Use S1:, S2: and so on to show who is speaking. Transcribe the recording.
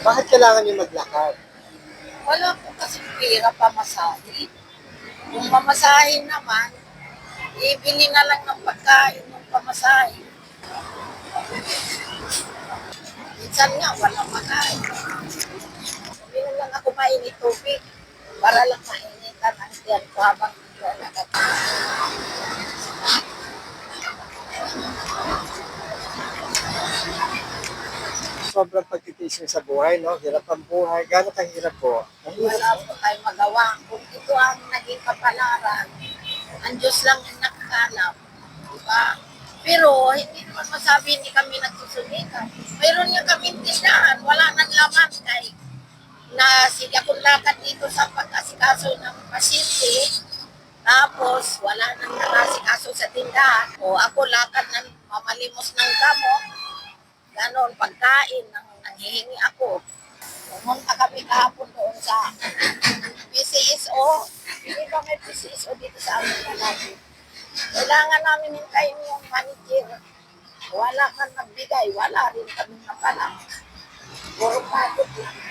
S1: Bakit kailangan niyo maglakad?
S2: Wala po kasi pera pamasahe. Kung mamasahe naman, ibili na lang ng pagkain ng pamasahe. Minsan nga, walang makain. Uminom lang ako mainit tubig para lang mainitan ang tiyan ko habang naglalakad.
S1: Sobrang pagtitiis niyo sa buhay, no? Hirap ang buhay. Gaano kahirap po? Mahirap
S2: Wala
S1: po.
S2: po tayong magawa. Kung ito ang naging kapalaran, ang Diyos lang ang nakakalam. Diba? Pero hindi naman masabi hindi kami nagsusulitan. Mayroon nga kami tindahan, wala nang laman kay na sige akong lakad dito sa pag-asikaso ng pasyente. Tapos, wala nang nakasikaso sa tindahan. O ako lakad ng mamalimos ng gamot. Ganon, pagkain, nanghihingi ako. Pumunta kami kahapon doon sa PCSO. Hindi ba may PCSO dito sa amin na natin? Kailangan namin hintayin yung manager. Wala kang nagbigay, wala rin kami napala. Puro pagod lang.